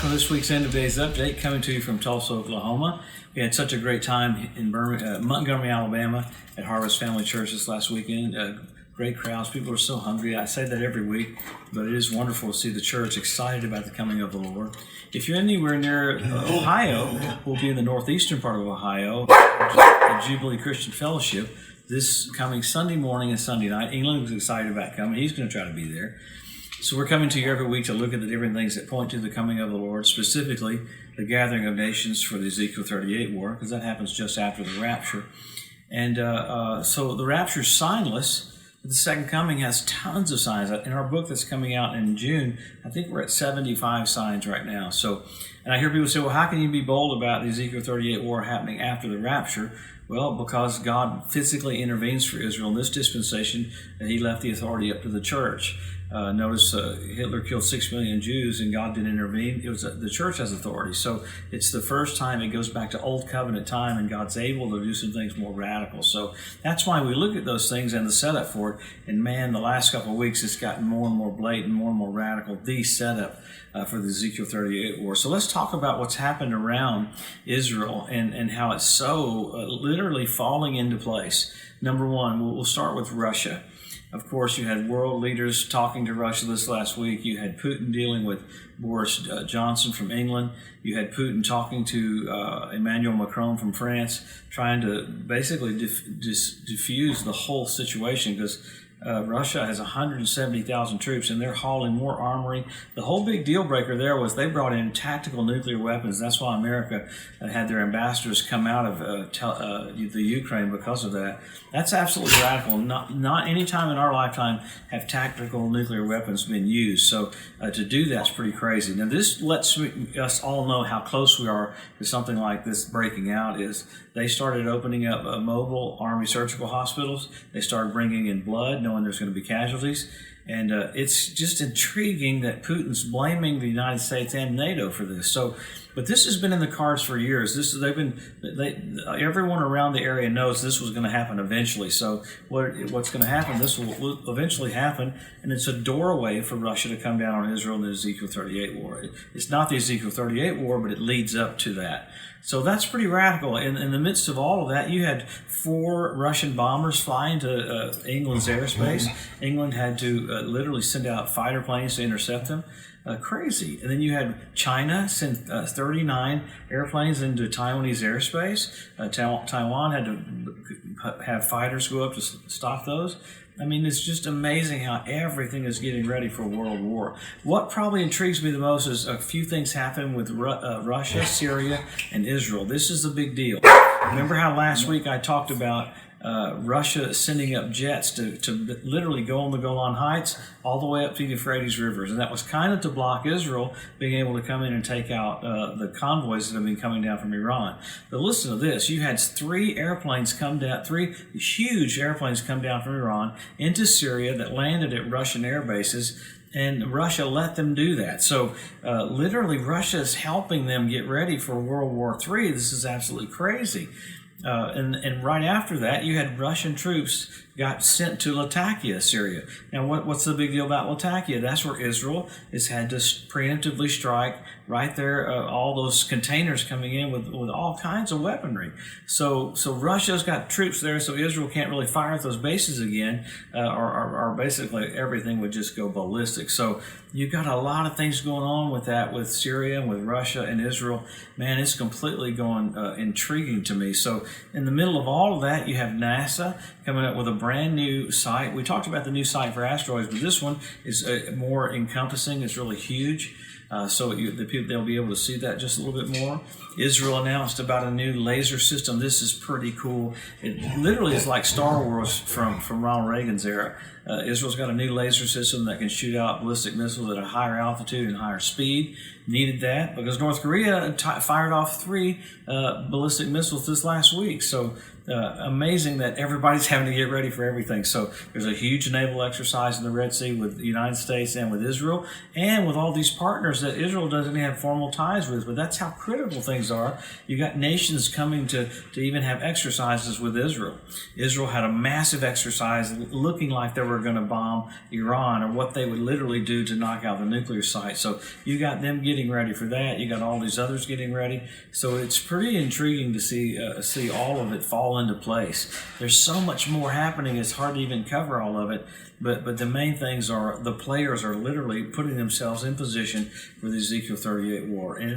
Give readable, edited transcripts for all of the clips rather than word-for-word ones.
welcome to this week's End of Days Update, coming to you from Tulsa, Oklahoma. We had such a great time in Montgomery, Alabama at Harvest Family Church this last weekend. Great crowds. People are so hungry. I say that every week, but it is wonderful to see the church excited about the coming of the Lord. If you're anywhere near Ohio, we'll be in the northeastern part of Ohio at Jubilee Christian Fellowship this coming Sunday morning and Sunday night. England is excited about coming. He's going to try to be there. So we're coming to you every week to look at the different things that point to the coming of the Lord, specifically the gathering of nations for the Ezekiel 38 war, because that happens just after the rapture. And so the rapture is signless. The second coming has tons of signs. In our book that's coming out in June, I think we're at 75 signs right now. So, and I hear people say, well, how can you be bold about the Ezekiel 38 war happening after the rapture? Well, because God physically intervenes for Israel in this dispensation, and He left the authority up to the church. Notice Hitler killed 6 million Jews, and God didn't intervene. It was the church has authority. So it's the first time it goes back to Old Covenant time, and God's able to do some things more radical. So that's why we look at those things and the setup for it. And man, the last couple of weeks, it's gotten more and more blatant, more and more radical, the setup for the Ezekiel 38 war. So let's talk about what's happened around Israel and how it's so literally falling into place. Number one, we'll start with Russia. Of course, you had world leaders talking to Russia this last week. You had Putin dealing with Boris Johnson from England. You had Putin talking to Emmanuel Macron from France, trying to basically diffuse the whole situation, because Russia has 170,000 troops, and they're hauling more armory. The whole big deal breaker there was they brought in tactical nuclear weapons. That's why America had their ambassadors come out of the Ukraine because of that. That's absolutely radical. Not any time in our lifetime have tactical nuclear weapons been used. So to do that's pretty crazy. Now this lets us all know how close we are to something like this breaking out. Is they started opening up mobile Army surgical hospitals. They started bringing in blood, knowing there's going to be casualties. And it's just intriguing that Putin's blaming the United States and NATO for this. So, but this has been in the cards for years. Everyone around the area knows this was going to happen eventually. So what's going to happen, this will eventually happen, and it's a doorway for Russia to come down on Israel in the Ezekiel 38 war. It's not the Ezekiel 38 war, but it leads up to that. So that's pretty radical. In the midst of all of that, you had 4 Russian bombers fly into England's airspace. England had to literally send out fighter planes to intercept them. Crazy. And then you had China send 39 airplanes into Taiwanese airspace. Taiwan had to have fighters go up to stop those. I mean, it's just amazing how everything is getting ready for World War. What probably intrigues me the most is a few things happen with Russia, Syria, and Israel. This is a big deal. Remember how last week I talked about Russia sending up jets to literally go on the Golan Heights all the way up to the Euphrates rivers, and that was kind of to block Israel being able to come in and take out the convoys that have been coming down from Iran. But listen to this: you had 3 airplanes come down, 3 huge airplanes come down from Iran into Syria that landed at Russian air bases. And Russia let them do that. So literally Russia is helping them get ready for World War III. This is absolutely crazy. And right after that, you had Russian troops got sent to Latakia, Syria. Now, what's the big deal about Latakia? That's where Israel has had to preemptively strike right there, all those containers coming in with all kinds of weaponry. So Russia's got troops there, so Israel can't really fire at those bases again, or basically everything would just go ballistic. So you've got a lot of things going on with that, with Syria and with Russia and Israel. Man, it's completely going intriguing to me. So in the middle of all of that, you have NASA coming up with a brand new site. We talked about the new site for asteroids, but this one is more encompassing. It's really huge. So they'll be able to see that just a little bit more. Israel announced about a new laser system. This is pretty cool. It literally is like Star Wars from Ronald Reagan's era. Israel's got a new laser system that can shoot out ballistic missiles at a higher altitude and higher speed. Needed that because North Korea fired off 3 ballistic missiles this last week. So amazing that everybody's having to get ready for everything. So there's a huge naval exercise in the Red Sea with the United States and with Israel, and with all these partners that Israel doesn't have formal ties with. But that's how critical things are. You got nations coming to even have exercises with Israel. Israel had a massive exercise looking like they were going to bomb Iran, or what they would literally do to knock out the nuclear site. So you got them getting ready for that. You got all these others getting ready. So it's pretty intriguing to see all of it fall into place. There's so much more happening, it's hard to even cover all of it, but the main things are the players are literally putting themselves in position for the Ezekiel 38 war, and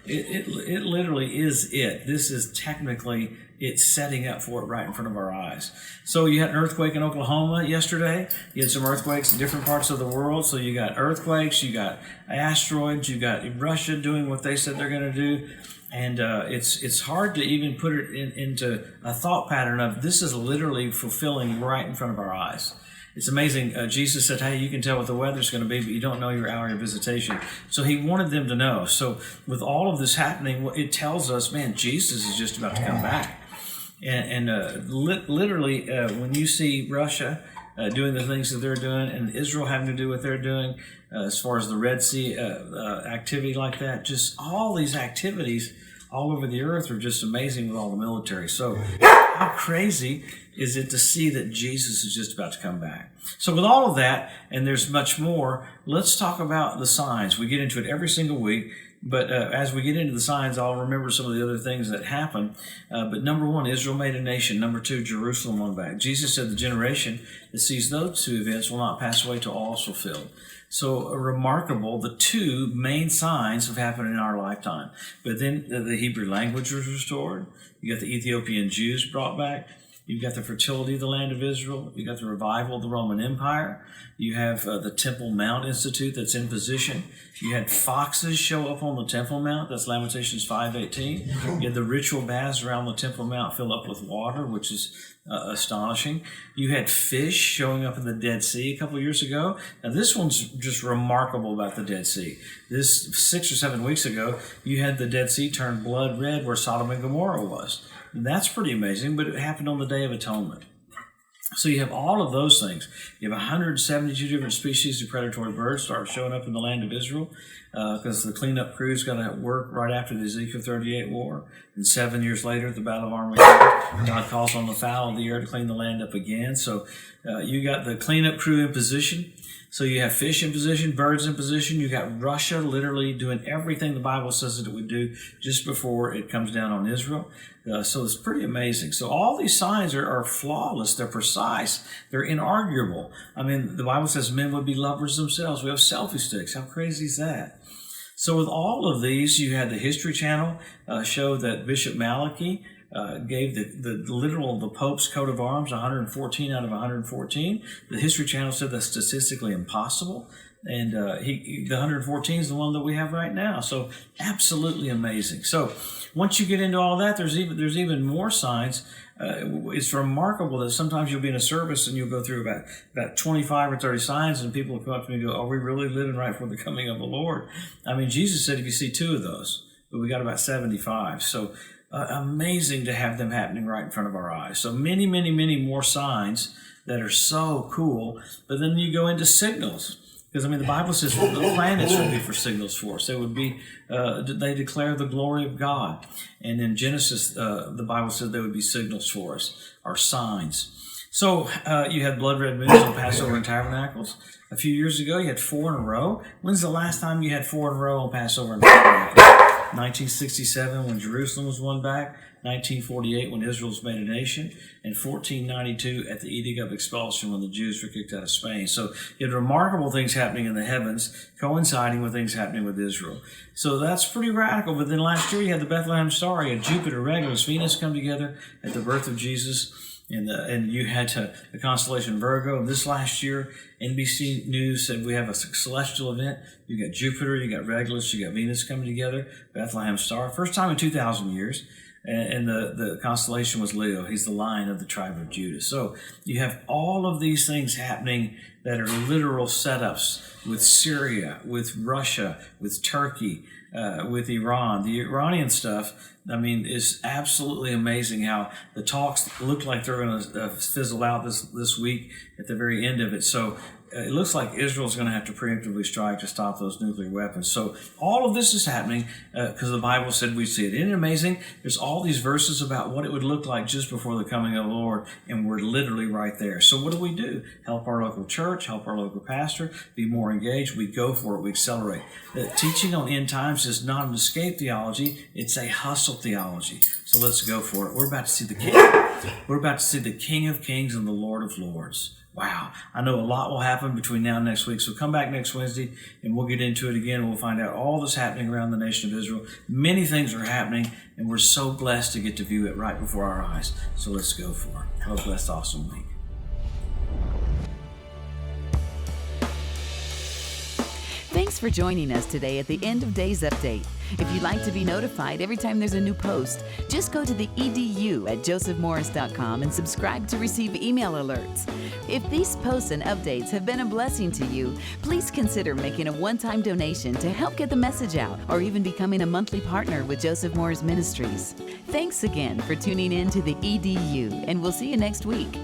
it literally is it. This is technically it's setting up for it right in front of our eyes. So you had an earthquake in Oklahoma yesterday. You had some earthquakes in different parts of the world. So you got earthquakes, you got asteroids, you got Russia doing what they said they're going to do. And it's hard to even put it into a thought pattern of this is literally fulfilling right in front of our eyes. It's amazing. Jesus said, hey, you can tell what the weather's going to be, but you don't know your hour of visitation. So he wanted them to know. So with all of this happening, it tells us, man, Jesus is just about to come back. And literally, when you see Russia doing the things that they're doing, and Israel having to do what they're doing, as far as the Red Sea activity like that, just all these activities all over the earth are just amazing with all the military. So how crazy is it to see that Jesus is just about to come back? So with all of that, and there's much more, let's talk about the signs. We get into it every single week. But as we get into the signs, I'll remember some of the other things that happened. But number one, Israel made a nation. Number two, Jerusalem won back. Jesus said the generation that sees those two events will not pass away till all is fulfilled. So remarkable, the two main signs have happened in our lifetime. But then the Hebrew language was restored. You got the Ethiopian Jews brought back. You've got the fertility of the land of Israel. You got the revival of the Roman Empire. You have the Temple Mount Institute that's in position. You had foxes show up on the Temple Mount. That's Lamentations 5:18. You had the ritual baths around the Temple Mount fill up with water, which is astonishing. You had fish showing up in the Dead Sea a couple of years ago. Now this one's just remarkable about the Dead Sea. This 6 or 7 weeks ago, you had the Dead Sea turn blood red where Sodom and Gomorrah was. And that's pretty amazing, but it happened on the Day of Atonement. So you have all of those things. You have 172 different species of predatory birds start showing up in the land of Israel because the cleanup crew's got to work right after the Ezekiel 38 war. And 7 years later, at the Battle of Armageddon, God calls on the fowl of the air to clean the land up again. So you got the cleanup crew in position. So you have fish in position, birds in position. You got Russia literally doing everything the Bible says that it would do just before it comes down on Israel. So it's pretty amazing. So all these signs are flawless. They're precise. They're inarguable. I mean, the Bible says men would be lovers themselves. We have selfie sticks. How crazy is that? So with all of these, you had the History Channel show that Bishop Malachi gave the Pope's coat of arms 114 out of 114. The History Channel said that's statistically impossible. And the 114 is the one that we have right now. So absolutely amazing. So once you get into all that, there's even more signs. It's remarkable that sometimes you'll be in a service and you'll go through about 25 or 30 signs, and people will come up to me and go, "Are we really living right for the coming of the Lord?" I mean, Jesus said if you see 2 of those, but we got about 75. So amazing to have them happening right in front of our eyes. So many, many, many more signs that are so cool. But then you go into signals. Because, I mean, the Bible says the planets would be for signals for us. They would be, they declare the glory of God. And in Genesis, the Bible said they would be signals for us, or signs. So you had blood red moons on Passover and Tabernacles. A few years ago, you had 4 in a row. When's the last time you had 4 in a row on Passover and Tabernacles? 1967 when Jerusalem was won back. 1948 when Israel was made a nation, and 1492 at the Edict of Expulsion when the Jews were kicked out of Spain. So you had remarkable things happening in the heavens coinciding with things happening with Israel. So that's pretty radical. But then last year you had the Bethlehem Star, you had Jupiter, Regulus, Venus come together at the birth of Jesus, and you had the constellation Virgo. And this last year, NBC News said we have a celestial event. You got Jupiter, you got Regulus, you got Venus coming together, Bethlehem Star. First time in 2,000 years. and the constellation was Leo. He's the lion of the tribe of Judah. So you have all of these things happening that are literal setups with Syria, with Russia, with Turkey, with Iran. The Iranian stuff, I mean, is absolutely amazing how the talks look like they're going to fizzle out this week at the very end of it. So it looks like Israel's going to have to preemptively strike to stop those nuclear weapons. So all of this is happening because the Bible said we see it. Isn't it amazing? There's all these verses about what it would look like just before the coming of the Lord, and we're literally right there. So what do? Help our local church, help our local pastor, be more engaged. We go for it. We accelerate. The teaching on end times is not an escape theology. It's a hustle theology. So let's go for it. We're about to see the King. We're about to see the King of Kings and the Lord of Lords. Wow. I know a lot will happen between now and next week. So come back next Wednesday and we'll get into it again. We'll find out all that's happening around the nation of Israel. Many things are happening, and we're so blessed to get to view it right before our eyes. So let's go for it. Have a blessed, awesome week. Thanks for joining us today at the End of Days Update. If you'd like to be notified every time there's a new post, just go to the edu at josephmorris.com and subscribe to receive email alerts. If these posts and updates have been a blessing to you, please consider making a one-time donation to help get the message out, or even becoming a monthly partner with Joseph Morris Ministries. Thanks again for tuning in to the EDU, and we'll see you next week.